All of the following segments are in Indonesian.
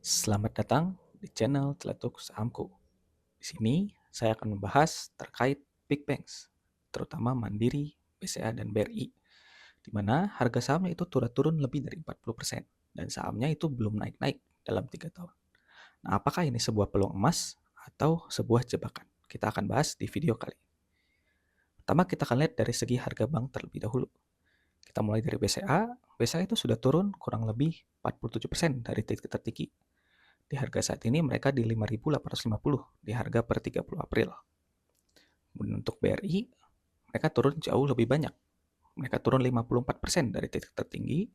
Selamat datang di channel Celetuk Sahamku. Di sini saya akan membahas terkait big banks, terutama Mandiri, BCA, dan BRI, di mana harga sahamnya itu turun lebih dari 40% dan sahamnya itu belum naik-naik dalam 3 tahun. Nah, apakah ini sebuah peluang emas atau sebuah jebakan? Kita akan bahas di video kali ini. Pertama, kita akan lihat dari segi harga bank terlebih dahulu. Kita mulai dari BCA. BCA itu sudah turun kurang lebih 47% dari titik tertinggi. Di harga saat ini mereka di 5.850 di harga per 30 April. Kemudian untuk BRI, mereka turun jauh lebih banyak. Mereka turun 54% dari titik tertinggi,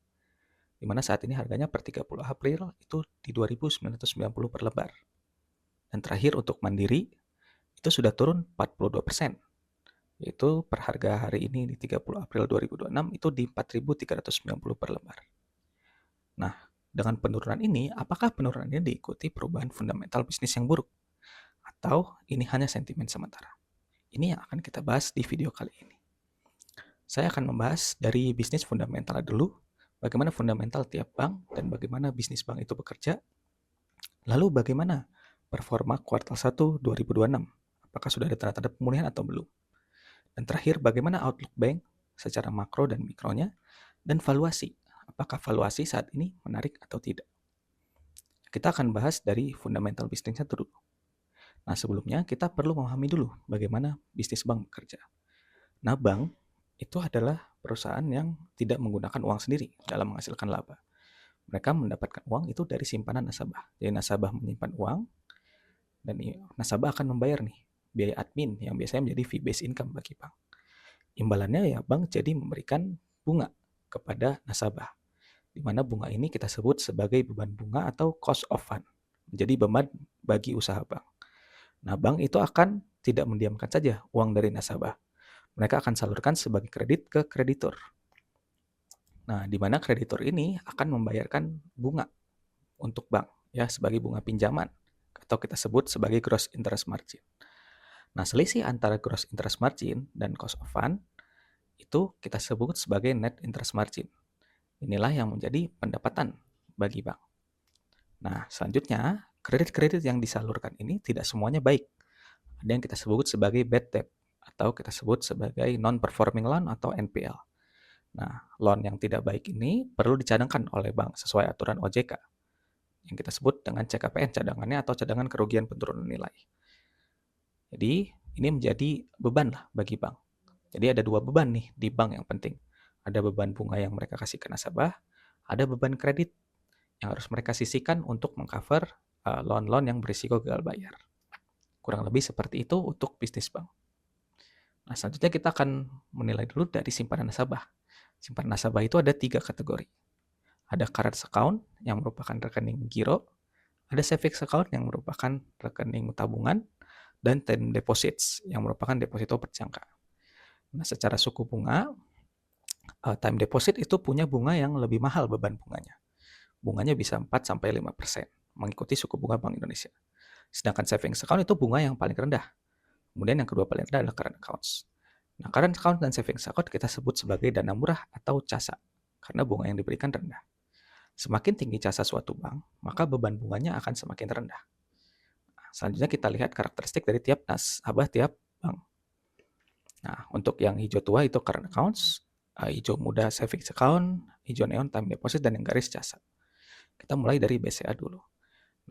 di mana saat ini harganya per 30 April itu di 2.990 per lembar. Dan terakhir untuk Mandiri, itu sudah turun 42%, yaitu per harga hari ini di 30 April 2026 itu di 4.390 per lembar. Nah, dengan penurunan ini, apakah penurunan ini diikuti perubahan fundamental bisnis yang buruk? Atau ini hanya sentimen sementara? Ini yang akan kita bahas di video kali ini. Saya akan membahas dari bisnis fundamental dulu, bagaimana fundamental tiap bank dan bagaimana bisnis bank itu bekerja. Lalu bagaimana performa kuartal 1 2026? Apakah sudah ada tanda-tanda pemulihan atau belum? Dan terakhir, bagaimana outlook bank secara makro dan mikronya, dan valuasi. Apakah valuasi saat ini menarik atau tidak? Kita akan bahas dari fundamental bisnisnya dulu. Nah, sebelumnya kita perlu memahami dulu bagaimana bisnis bank bekerja. Nah, bank itu adalah perusahaan yang tidak menggunakan uang sendiri dalam menghasilkan laba. Mereka mendapatkan uang itu dari simpanan nasabah. Jadi nasabah menyimpan uang dan nasabah akan membayar nih biaya admin yang biasanya menjadi fee based income bagi bank. Imbalannya ya bank jadi memberikan bunga kepada nasabah, di mana bunga ini kita sebut sebagai beban bunga atau cost of fund, menjadi beban bagi usaha bank. Nah, bank itu akan tidak mendiamkan saja uang dari nasabah. Mereka akan salurkan sebagai kredit ke kreditur. Nah, di mana kreditur ini akan membayarkan bunga untuk bank ya sebagai bunga pinjaman atau kita sebut sebagai gross interest margin. Nah, selisih antara gross interest margin dan cost of fund itu kita sebut sebagai net interest margin. Inilah yang menjadi pendapatan bagi bank. Nah, selanjutnya, kredit-kredit yang disalurkan ini tidak semuanya baik. Ada yang kita sebut sebagai bad debt atau kita sebut sebagai non-performing loan atau NPL. Nah, loan yang tidak baik ini perlu dicadangkan oleh bank sesuai aturan OJK yang kita sebut dengan CKPN, cadangannya atau cadangan kerugian penurunan nilai. Jadi, ini menjadi beban lah bagi bank. Jadi ada 2 beban nih di bank yang penting. Ada beban bunga yang mereka kasih ke nasabah, ada beban kredit yang harus mereka sisihkan untuk mengcover loan-loan yang berisiko gagal bayar. Kurang lebih seperti itu untuk bisnis bank. Nah, selanjutnya kita akan menilai dulu dari simpanan nasabah. Simpanan nasabah itu ada 3 kategori. Ada current account yang merupakan rekening giro, ada savings account yang merupakan rekening tabungan, dan time deposits yang merupakan deposito berjangka. Nah, secara suku bunga, time deposit itu punya bunga yang lebih mahal beban bunganya. Bunganya bisa 4-5%, mengikuti suku bunga Bank Indonesia. Sedangkan savings account itu bunga yang paling rendah. Kemudian yang kedua paling rendah adalah current accounts. Nah, current account dan savings account kita sebut sebagai dana murah atau CASA, karena bunga yang diberikan rendah. Semakin tinggi CASA suatu bank, maka beban bunganya akan semakin rendah. Nah, selanjutnya kita lihat karakteristik dari tiap nasabah tiap bank. Nah, untuk yang hijau tua itu current accounts, hijau muda savings account, hijau neon time deposit, dan yang garis CASA. Kita mulai dari BCA dulu.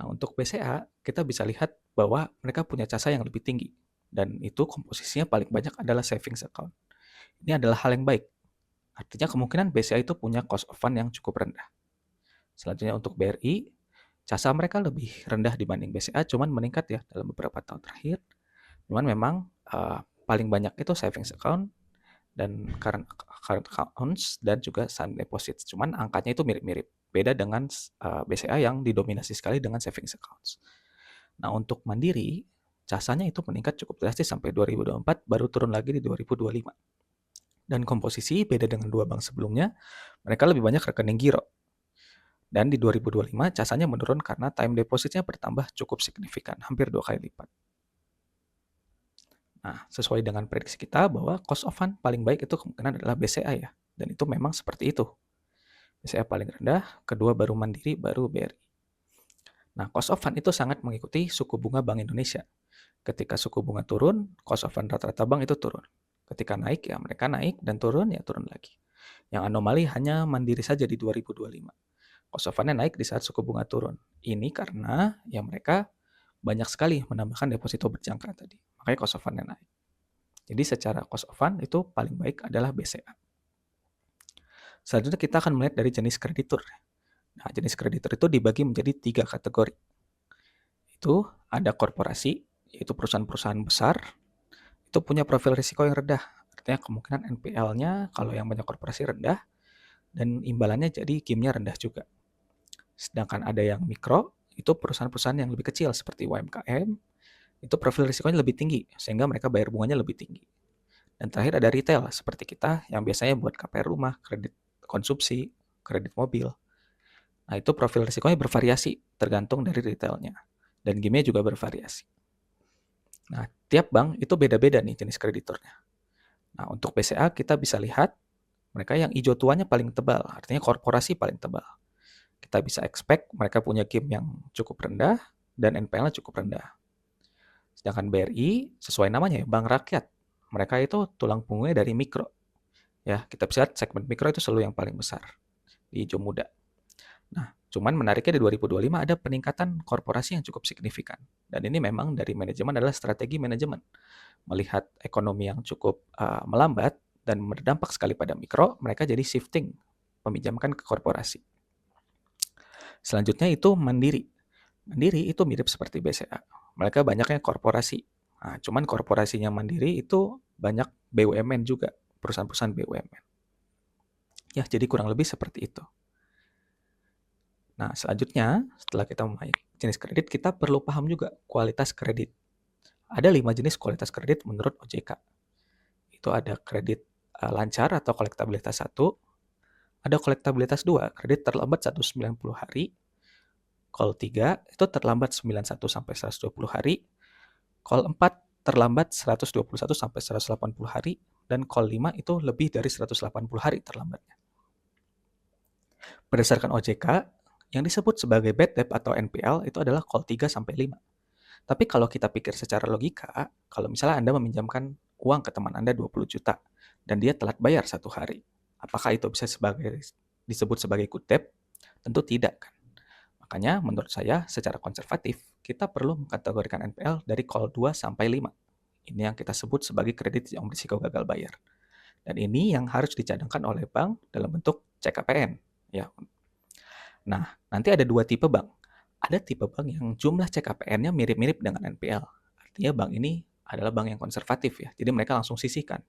Nah, untuk BCA, kita bisa lihat bahwa mereka punya CASA yang lebih tinggi, dan itu komposisinya paling banyak adalah savings account. Ini adalah hal yang baik. Artinya kemungkinan BCA itu punya cost of fund yang cukup rendah. Selanjutnya untuk BRI, CASA mereka lebih rendah dibanding BCA, cuman meningkat ya dalam beberapa tahun terakhir. Cuman memang paling banyak itu savings account dan current accounts dan juga time deposits. Cuman angkanya itu mirip-mirip. Beda dengan BCA yang didominasi sekali dengan savings accounts. Nah, untuk Mandiri, CASA-nya itu meningkat cukup drastis sampai 2024, baru turun lagi di 2025. Dan komposisi beda dengan 2 bank sebelumnya, mereka lebih banyak rekening giro. Dan di 2025, CASA-nya menurun karena time deposit-nya bertambah cukup signifikan, hampir 2 kali lipat. Nah, sesuai dengan prediksi kita bahwa cost of fund paling baik itu kemungkinan adalah BCA ya. Dan itu memang seperti itu. BCA paling rendah, kedua baru Mandiri, baru BRI. Nah, cost of fund itu sangat mengikuti suku bunga Bank Indonesia. Ketika suku bunga turun, cost of fund rata-rata bank itu turun. Ketika naik, ya mereka naik, dan turun, ya turun lagi. Yang anomali hanya Mandiri saja di 2025. Cost of fund-nya naik di saat suku bunga turun. Ini karena ya mereka banyak sekali menambahkan deposito berjangka tadi. Makanya cost of fund-nya naik. Jadi secara cost of fund itu paling baik adalah BCA. Selanjutnya kita akan melihat dari jenis kreditur. Nah, jenis kreditur itu dibagi menjadi 3 kategori. Itu ada korporasi, yaitu perusahaan-perusahaan besar, itu punya profil risiko yang rendah. Artinya kemungkinan NPL-nya kalau yang banyak korporasi rendah, dan imbalannya jadi GIM-nya rendah juga. Sedangkan ada yang mikro, itu perusahaan-perusahaan yang lebih kecil seperti UMKM, itu profil risikonya lebih tinggi, sehingga mereka bayar bunganya lebih tinggi. Dan terakhir ada retail, seperti kita yang biasanya buat KPR rumah, kredit konsumsi, kredit mobil. Nah, itu profil risikonya bervariasi, tergantung dari retailnya. Dan GIM-nya juga bervariasi. Nah, tiap bank itu beda-beda nih jenis krediturnya. Nah, untuk BCA kita bisa lihat mereka yang hijau tuanya paling tebal, artinya korporasi paling tebal. Kita bisa expect mereka punya GIM yang cukup rendah dan NPL-nya cukup rendah. Sedangkan BRI sesuai namanya ya, Bank Rakyat. Mereka itu tulang punggungnya dari mikro. Ya, kita bisa lihat segmen mikro itu selalu yang paling besar di hijau muda. Nah, cuman menariknya di 2025 ada peningkatan korporasi yang cukup signifikan. Dan ini memang dari manajemen adalah strategi manajemen. Melihat ekonomi yang cukup melambat dan berdampak sekali pada mikro, mereka jadi shifting, meminjamkan ke korporasi. Selanjutnya itu Mandiri. Mandiri itu mirip seperti BCA. Mereka banyaknya korporasi. Nah, cuman korporasinya Mandiri itu banyak BUMN juga, perusahaan-perusahaan BUMN. Ya, jadi kurang lebih seperti itu. Nah, selanjutnya setelah kita memahami jenis kredit, kita perlu paham juga kualitas kredit. Ada 5 jenis kualitas kredit menurut OJK. Itu ada kredit lancar atau kolektabilitas 1, ada kolektabilitas 2, kredit terlambat 190 hari, call 3 itu terlambat 91 sampai 120 hari, call 4 terlambat 121 sampai 180 hari, dan call 5 itu lebih dari 180 hari terlambatnya. Berdasarkan OJK, yang disebut sebagai bad debt atau NPL itu adalah call 3 sampai 5. Tapi kalau kita pikir secara logika, kalau misalnya Anda meminjamkan uang ke teman Anda 20 juta dan dia telat bayar 1 hari, apakah itu bisa disebut sebagai good debt? Tentu tidak kan. Makanya menurut saya secara konservatif, kita perlu mengkategorikan NPL dari call 2 sampai 5. Ini yang kita sebut sebagai kredit yang berisiko gagal bayar. Dan ini yang harus dicadangkan oleh bank dalam bentuk CKPN. Ya. Nah, nanti ada 2 tipe bank. Ada tipe bank yang jumlah CKPN-nya mirip-mirip dengan NPL. Artinya bank ini adalah bank yang konservatif ya, jadi mereka langsung sisihkan.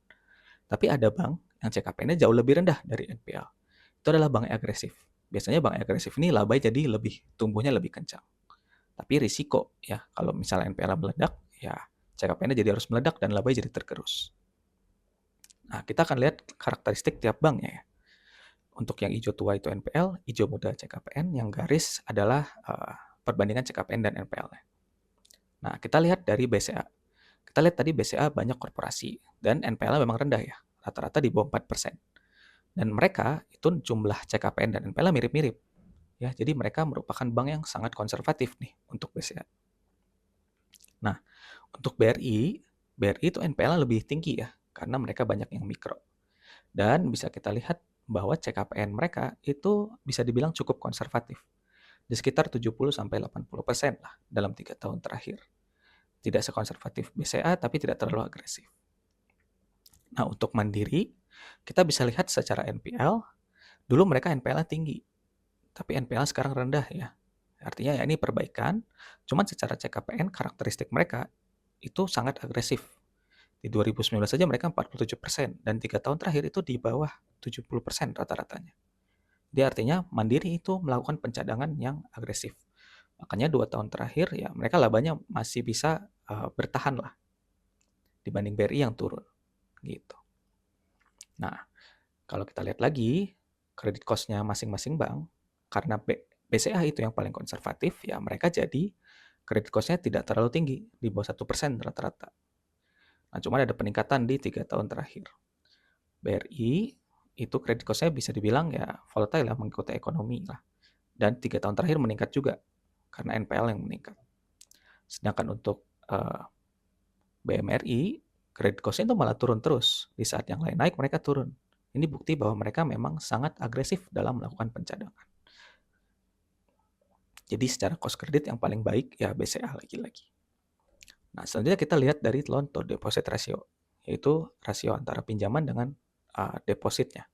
Tapi ada bank yang CKPN-nya jauh lebih rendah dari NPL. Itu adalah bank yang agresif. Biasanya bank yang agresif ini laba jadi tumbuhnya lebih kencang. Tapi risiko ya, kalau misalnya NPL meledak, ya CKPN-nya jadi harus meledak dan laba jadi tergerus. Nah, kita akan lihat karakteristik tiap banknya ya. Untuk yang hijau tua itu NPL, hijau muda CKPN, yang garis adalah perbandingan CKPN dan NPL-nya. Nah, kita lihat dari BCA. Kita lihat tadi BCA banyak korporasi, dan NPL-nya memang rendah ya, rata-rata di bawah 4%. Dan mereka itu jumlah CKPN dan NPL-nya mirip-mirip. Ya, jadi mereka merupakan bank yang sangat konservatif nih untuk BCA. Nah, untuk BRI itu NPL-nya lebih tinggi ya, karena mereka banyak yang mikro. Dan bisa kita lihat bahwa CKPN mereka itu bisa dibilang cukup konservatif. Di sekitar 70-80% lah dalam 3 tahun terakhir. Tidak sekonservatif BCA tapi tidak terlalu agresif. Nah, untuk Mandiri, kita bisa lihat secara NPL, dulu mereka NPL-nya tinggi. Tapi NPL sekarang rendah ya. Artinya ya ini perbaikan, cuman secara CKPN karakteristik mereka itu sangat agresif. Di 2019 saja mereka 47%, dan 3 tahun terakhir itu di bawah 70% rata-ratanya. Jadi artinya Mandiri itu melakukan pencadangan yang agresif. Makanya 2 tahun terakhir ya mereka labanya masih bisa bertahan lah dibanding BRI yang turun gitu. Nah, kalau kita lihat lagi kredit cost-nya masing-masing bank, karena BCA itu yang paling konservatif, ya mereka jadi kredit cost-nya tidak terlalu tinggi, di bawah 1% rata-rata. Nah, cuma ada peningkatan di 3 tahun terakhir. BRI itu kredit cost-nya bisa dibilang ya volatile lah, mengikuti ekonomi lah. Dan 3 tahun terakhir meningkat juga. karena NPL yang meningkat. Sedangkan untuk BMRI, credit cost-nya itu malah turun terus. Di saat yang lain naik, mereka turun. Ini bukti bahwa mereka memang sangat agresif dalam melakukan pencadangan. Jadi secara cost kredit yang paling baik ya BCA lagi-lagi. Nah, selanjutnya kita lihat dari loan to deposit ratio, yaitu rasio antara pinjaman dengan depositnya.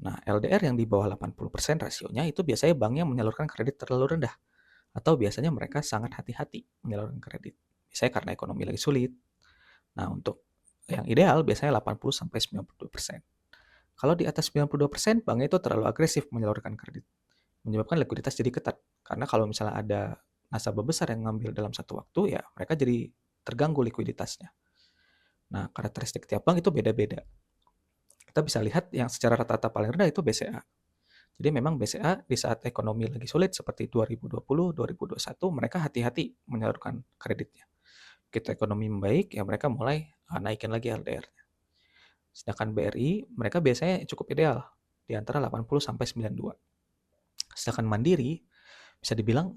Nah, LDR yang di bawah 80% rasionya itu biasanya banknya menyalurkan kredit terlalu rendah. Atau biasanya mereka sangat hati-hati menyalurkan kredit. Biasanya karena ekonomi lagi sulit. Nah, untuk yang ideal biasanya 80-92%. Kalau di atas 92%, banknya itu terlalu agresif menyalurkan kredit. Menyebabkan likuiditas jadi ketat. Karena kalau misalnya ada nasabah besar yang ngambil dalam satu waktu, ya mereka jadi terganggu likuiditasnya. Nah, karakteristik tiap bank itu beda-beda. Kita bisa lihat yang secara rata-rata paling rendah itu BCA. Jadi memang BCA di saat ekonomi lagi sulit seperti 2020, 2021, mereka hati-hati menyalurkan kreditnya. Begitu ekonomi membaik, ya mereka mulai naikin lagi LDR-nya. Sedangkan BRI, mereka biasanya cukup ideal, di antara 80-92. Sedangkan Mandiri, bisa dibilang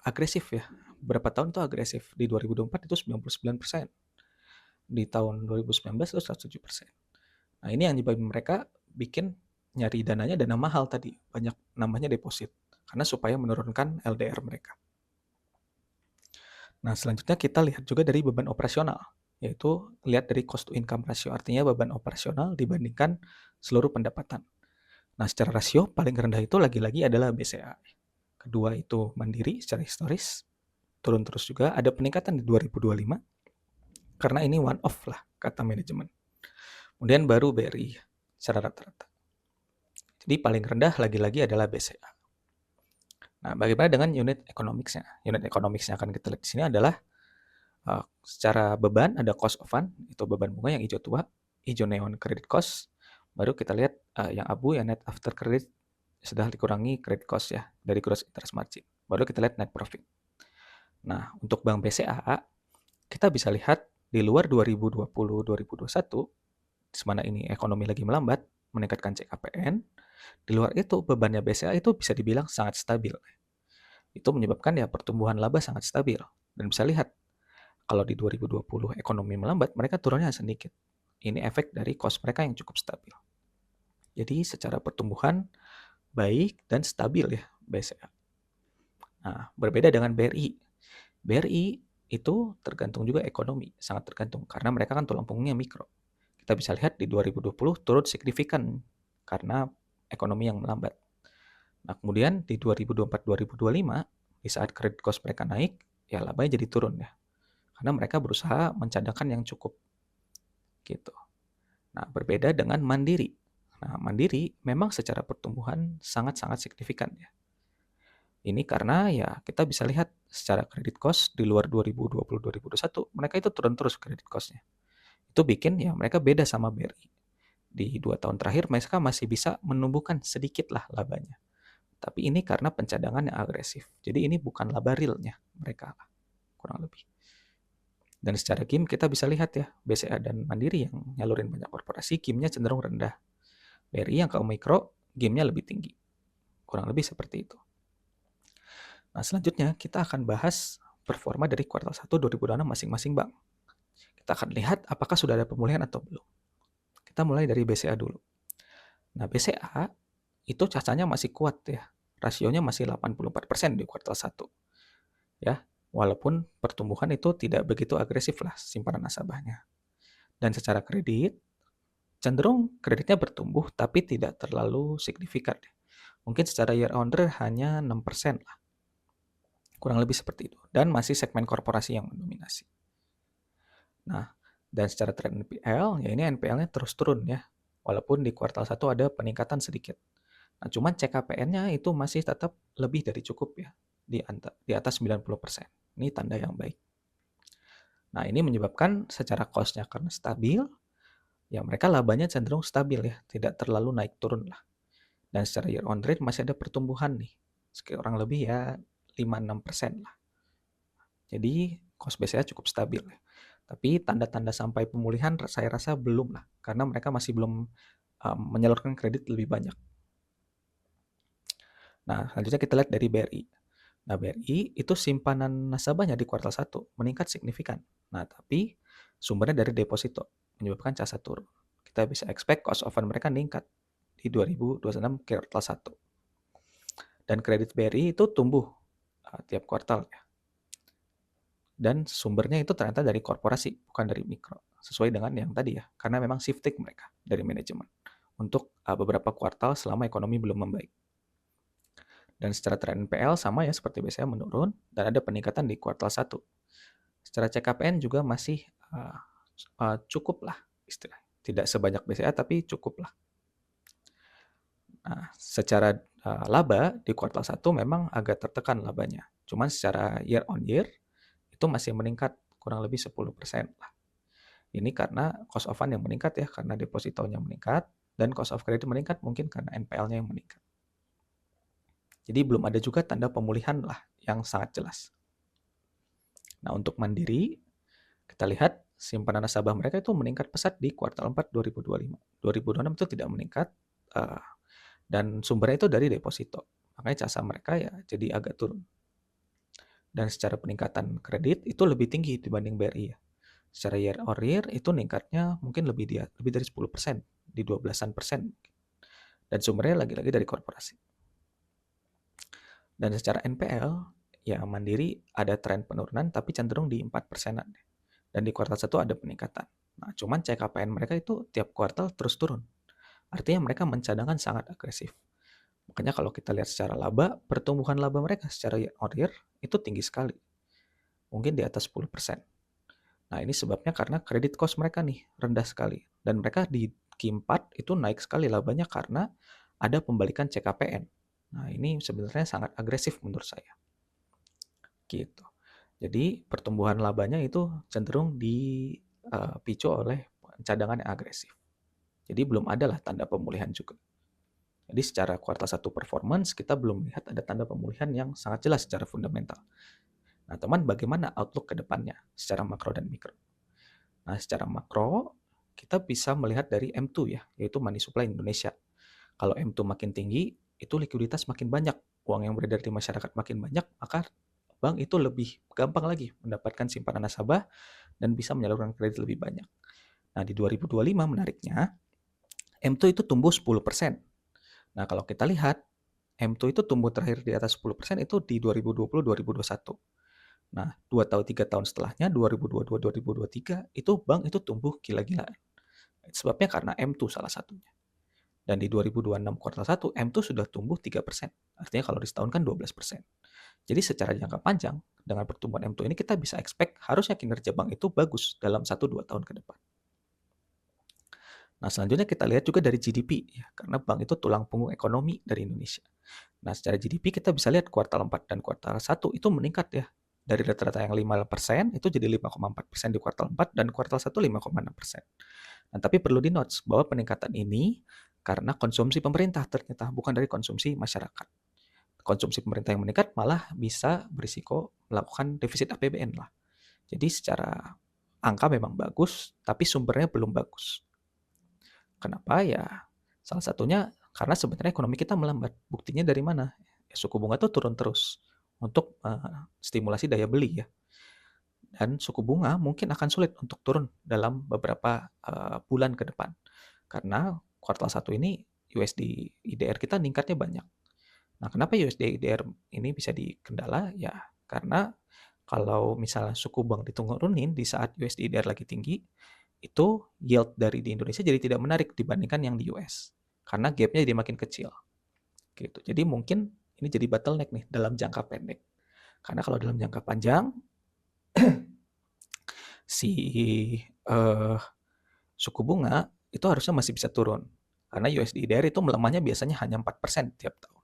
agresif ya. Berapa tahun itu agresif? Di 2024 itu 99%. Di tahun 2019 itu 107%. Nah, ini yang menyebabkan mereka bikin nyari dananya dana mahal tadi, banyak namanya deposit, karena supaya menurunkan LDR mereka. Nah, selanjutnya kita lihat juga dari beban operasional, yaitu lihat dari cost to income ratio, artinya beban operasional dibandingkan seluruh pendapatan. Nah, secara rasio paling rendah itu lagi-lagi adalah BCA. Kedua itu Mandiri secara historis, turun terus juga, ada peningkatan di 2025, karena ini one off lah, kata manajemen. Kemudian baru BRI secara rata-rata. Jadi paling rendah lagi-lagi adalah BCA. Nah, bagaimana dengan unit economics-nya? Unit economics-nya akan kita lihat di sini adalah secara beban ada cost of fund, itu beban bunga yang hijau tua, hijau neon credit cost, baru kita lihat yang abu yang net after credit sudah dikurangi credit cost ya, dari gross interest margin. Baru kita lihat net profit. Nah, untuk Bank BCA, kita bisa lihat di luar 2020-2021, di mana ini ekonomi lagi melambat, meningkatkan CKPN, di luar itu bebannya BCA itu bisa dibilang sangat stabil. Itu menyebabkan ya pertumbuhan laba sangat stabil. Dan bisa lihat, kalau di 2020 ekonomi melambat, mereka turunnya sedikit. Ini efek dari cost mereka yang cukup stabil. Jadi secara pertumbuhan baik dan stabil ya BCA. Nah, berbeda dengan BRI. BRI itu tergantung juga ekonomi, sangat tergantung karena mereka kan tulang punggungnya mikro. Kita bisa lihat di 2020 turun signifikan karena ekonomi yang melambat. Nah, kemudian di 2024-2025 di saat credit cost mereka naik, ya labanya jadi turun ya. Karena mereka berusaha mencadangkan yang cukup. Gitu. Nah, berbeda dengan Mandiri. Nah, Mandiri memang secara pertumbuhan sangat-sangat signifikan ya. Ini karena ya kita bisa lihat secara credit cost di luar 2020-2021 mereka itu turun terus credit cost-nya. Itu bikin ya mereka beda sama BRI. Di 2 tahun terakhir mereka masih bisa menumbuhkan sedikit lah labanya. Tapi ini karena pencadangan yang agresif. Jadi ini bukan laba realnya mereka lah, kurang lebih. Dan secara GIM kita bisa lihat ya, BCA dan Mandiri yang nyalurin banyak korporasi, GIM-nya cenderung rendah. BRI yang ke mikro, GIM-nya lebih tinggi. Kurang lebih seperti itu. Nah, selanjutnya kita akan bahas performa dari kuartal 1 2026 masing-masing bank. Kita akan lihat apakah sudah ada pemulihan atau belum. Kita mulai dari BCA dulu. Nah, BCA itu cacanya masih kuat ya. Rasionya masih 84% di kuartal 1. Ya, walaupun pertumbuhan itu tidak begitu agresif lah simpanan nasabahnya. Dan secara kredit, cenderung kreditnya bertumbuh tapi tidak terlalu signifikan. Mungkin secara year on year hanya 6% lah. Kurang lebih seperti itu. Dan masih segmen korporasi yang mendominasi. Nah, dan secara tren NPL, ya ini NPL-nya terus turun ya. Walaupun di kuartal 1 ada peningkatan sedikit. Nah, cuman CKPN-nya itu masih tetap lebih dari cukup ya. Di atas 90%. Ini tanda yang baik. Nah, ini menyebabkan secara cost-nya karena stabil, ya mereka labanya cenderung stabil ya. Tidak terlalu naik turun lah. Dan secara year on rate masih ada pertumbuhan nih. Kurang lebih ya 5-6% lah. Jadi cost BCA cukup stabil ya. Tapi tanda-tanda sampai pemulihan saya rasa belum lah. Karena mereka masih belum menyalurkan kredit lebih banyak. Nah, selanjutnya kita lihat dari BRI. Nah, BRI itu simpanan nasabahnya di kuartal 1 meningkat signifikan. Nah, tapi sumbernya dari deposito, menyebabkan CASA turun. Kita bisa expect cost of fund mereka meningkat di 2026 kuartal 1. Dan kredit BRI itu tumbuh tiap kuartal ya. Dan sumbernya itu ternyata dari korporasi, bukan dari mikro. Sesuai dengan yang tadi ya, karena memang shifting mereka dari manajemen untuk beberapa kuartal selama ekonomi belum membaik. Dan secara tren NPL sama ya seperti biasanya menurun dan ada peningkatan di kuartal 1. Secara CKPN juga masih cukup lah istilahnya. Tidak sebanyak BCA tapi cukup lah. Nah, secara laba di kuartal 1 memang agak tertekan labanya. Cuman secara year on year itu masih meningkat kurang lebih 10% lah. Ini karena cost of fund yang meningkat ya, karena depositonya meningkat, dan cost of credit meningkat mungkin karena NPL-nya yang meningkat. Jadi belum ada juga tanda pemulihan lah yang sangat jelas. Nah, untuk Mandiri, kita lihat simpanan nasabah mereka itu meningkat pesat di kuartal 4 2025. 2026 itu tidak meningkat, dan sumbernya itu dari deposito. Makanya CASA mereka ya jadi agak turun. Dan secara peningkatan kredit itu lebih tinggi dibanding BRI ya. Secara year on year itu meningkatnya mungkin lebih dari 10%, di 12-an persen. Dan sumbernya lagi-lagi dari korporasi. Dan secara NPL, ya Mandiri ada tren penurunan tapi cenderung di 4%-an. Dan di kuartal 1 ada peningkatan. Nah, cuman CKPN mereka itu tiap kuartal terus turun. Artinya mereka mencadangkan sangat agresif. Makanya kalau kita lihat secara laba, pertumbuhan laba mereka secara year on year itu tinggi sekali. Mungkin di atas 10%. Nah, ini sebabnya karena kredit cost mereka nih rendah sekali. Dan mereka di Q4 itu naik sekali labanya karena ada pembalikan CKPN. Nah, ini sebenarnya sangat agresif menurut saya. Gitu. Jadi, pertumbuhan labanya itu cenderung dipicu oleh cadangan yang agresif. Jadi, belum ada lah tanda pemulihan juga. Jadi, secara kuartal 1 performance, kita belum melihat ada tanda pemulihan yang sangat jelas secara fundamental. Nah, teman, bagaimana outlook ke depannya secara makro dan mikro? Nah, secara makro, kita bisa melihat dari M2 ya, yaitu money supply Indonesia. Kalau M2 makin tinggi, itu likuiditas makin banyak. Uang yang beredar di masyarakat makin banyak, maka bank itu lebih gampang lagi mendapatkan simpanan nasabah dan bisa menyalurkan kredit lebih banyak. Nah, di 2025 menariknya, M2 itu tumbuh 10%. Nah, kalau kita lihat, M2 itu tumbuh terakhir di atas 10% itu di 2020-2021. Nah, 2 tahun 3 tahun setelahnya 2022-2023 itu bank itu tumbuh gila-gilaan. Sebabnya karena M2 salah satunya. Dan di 2026 kuartal 1 M2 sudah tumbuh 3%. Artinya kalau di setahun kan 12%. Jadi secara jangka panjang dengan pertumbuhan M2 ini kita bisa expect harusnya kinerja bank itu bagus dalam 1-2 tahun ke depan. Nah, selanjutnya kita lihat juga dari GDP ya, karena bank itu tulang punggung ekonomi dari Indonesia. Nah, secara GDP kita bisa lihat kuartal 4 dan kuartal 1 itu meningkat ya. Dari rata-rata yang 5% itu jadi 5,4% di kuartal 4 dan kuartal 1 5,6%. Nah, tapi perlu di-note bahwa peningkatan ini karena konsumsi pemerintah ternyata bukan dari konsumsi masyarakat. Konsumsi pemerintah yang meningkat malah bisa berisiko melakukan defisit APBN lah. Jadi secara angka memang bagus, tapi sumbernya belum bagus. Kenapa ya? Salah satunya karena sebenarnya ekonomi kita melambat. Buktinya dari mana? Ya, suku bunga tuh turun terus untuk stimulasi daya beli ya. Dan suku bunga mungkin akan sulit untuk turun dalam beberapa bulan ke depan. Karena kuartal 1 ini USD IDR kita meningkatnya banyak. Nah, kenapa USD IDR ini bisa dikendala? Ya, karena kalau misalnya suku bank diturunin di saat USD IDR lagi tinggi, itu yield dari di Indonesia jadi tidak menarik dibandingkan yang di US. Karena gapnya jadi makin kecil. Gitu. Jadi mungkin ini jadi bottleneck nih dalam jangka pendek. Karena kalau dalam jangka panjang, si suku bunga itu harusnya masih bisa turun. Karena USD IDR itu melemahnya biasanya hanya 4% tiap tahun.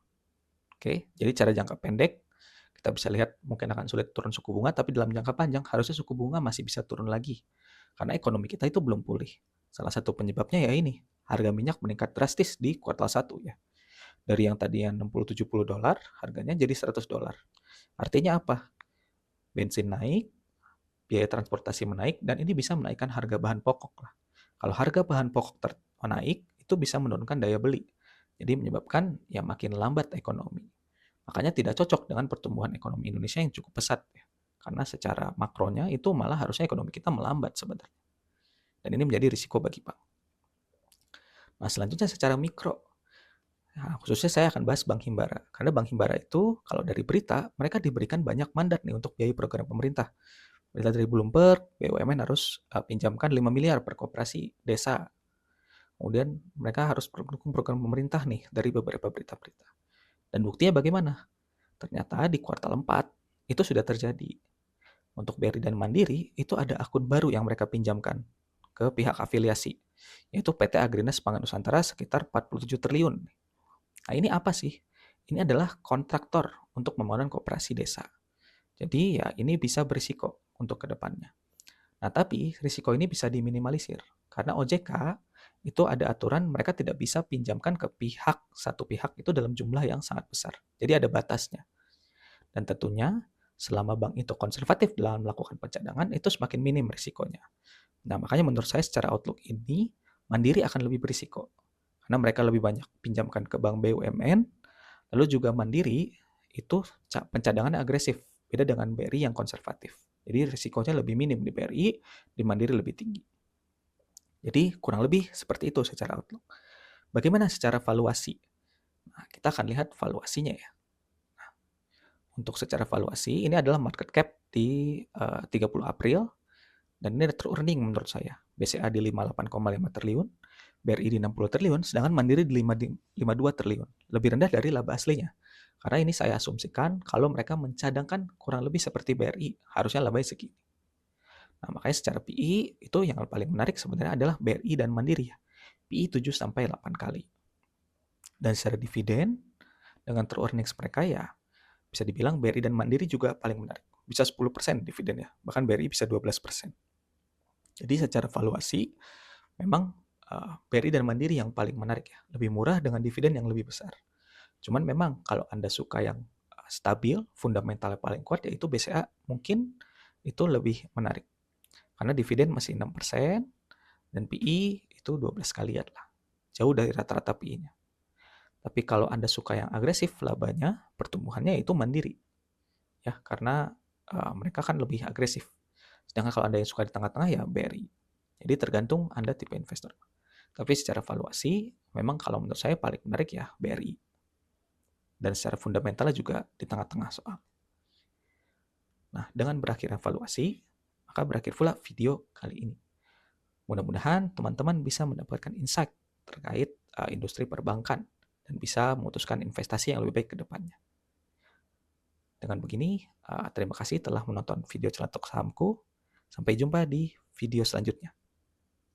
Oke, jadi cara jangka pendek kita bisa lihat mungkin akan sulit turun suku bunga, tapi dalam jangka panjang harusnya suku bunga masih bisa turun lagi. Karena ekonomi kita itu belum pulih. Salah satu penyebabnya ya ini, harga minyak meningkat drastis di kuartal 1 ya. Dari yang tadinya 60-70 dolar, harganya jadi 100 dolar. Artinya apa? Bensin naik, biaya transportasi menaik, dan ini bisa menaikkan harga bahan pokok lah. Kalau harga bahan pokok naik, itu bisa menurunkan daya beli. Jadi menyebabkan ya makin lambat ekonomi. Makanya tidak cocok dengan pertumbuhan ekonomi Indonesia yang cukup pesat ya. Karena secara makronya itu malah harusnya ekonomi kita melambat sebenarnya. Dan ini menjadi risiko bagi bank. Nah, selanjutnya secara mikro. Nah, khususnya saya akan bahas Bank Himbara. Karena Bank Himbara itu kalau dari berita, mereka diberikan banyak mandat nih untuk biaya program pemerintah. Berita dari Bloomberg, BUMN harus pinjamkan 5 miliar per koperasi desa. Kemudian mereka harus mendukung program pemerintah nih dari beberapa berita-berita. Dan buktinya bagaimana? Ternyata di kuartal 4 itu sudah terjadi. Untuk BRI dan Mandiri itu ada akun baru yang mereka pinjamkan ke pihak afiliasi, yaitu PT Agrinas Pangan Nusantara sekitar 47 triliun. Nah, ini apa sih? Ini adalah kontraktor untuk pembangunan koperasi desa. Jadi ya ini bisa berisiko untuk kedepannya. Nah, tapi risiko ini bisa diminimalisir karena OJK itu ada aturan mereka tidak bisa pinjamkan ke satu pihak itu dalam jumlah yang sangat besar. Jadi ada batasnya. Dan tentunya selama bank itu konservatif dalam melakukan pencadangan itu semakin minim risikonya. Nah, makanya menurut saya secara outlook ini Mandiri akan lebih berisiko karena mereka lebih banyak pinjamkan ke bank BUMN, lalu juga Mandiri itu pencadangannya agresif, beda dengan BRI yang konservatif. Jadi risikonya lebih minim di BRI, di Mandiri lebih tinggi. Jadi kurang lebih seperti itu secara outlook. Bagaimana secara valuasi? Nah, kita akan lihat valuasinya ya. Nah, untuk secara valuasi, ini adalah market cap di 30 April, dan ini true earning menurut saya. BCA di 58,5 triliun, BRI di 60 triliun, sedangkan Mandiri di 52 triliun. Lebih rendah dari laba aslinya. Karena ini saya asumsikan kalau mereka mencadangkan kurang lebih seperti BRI, harusnya labanya segini. Nah, makanya secara PI itu yang paling menarik sebenarnya adalah BRI dan Mandiri ya. PI 7 sampai 8 kali. Dan secara dividen dengan true earnings mereka ya bisa dibilang BRI dan Mandiri juga paling menarik. Bisa 10% dividennya, bahkan BRI bisa 12%. Jadi secara valuasi memang BRI dan Mandiri yang paling menarik ya, lebih murah dengan dividen yang lebih besar. Cuman memang kalau Anda suka yang stabil, fundamentalnya paling kuat yaitu BCA mungkin itu lebih menarik. Karena dividen masih 6% dan PI itu 12 kalian lah. Jauh dari rata-rata PI-nya. Tapi kalau Anda suka yang agresif labanya, pertumbuhannya itu Mandiri. Ya, karena mereka kan lebih agresif. Sedangkan kalau Anda yang suka di tengah-tengah ya BRI. Jadi tergantung Anda tipe investor. Tapi secara valuasi, memang kalau menurut saya paling menarik ya BRI. Dan secara fundamentalnya juga di tengah-tengah soal. Nah, dengan berakhirnya valuasi, maka berakhir pula video kali ini. Mudah-mudahan teman-teman bisa mendapatkan insight terkait industri perbankan dan bisa memutuskan investasi yang lebih baik ke depannya. Dengan begini, terima kasih telah menonton video Celetuk Sahamku. Sampai jumpa di video selanjutnya.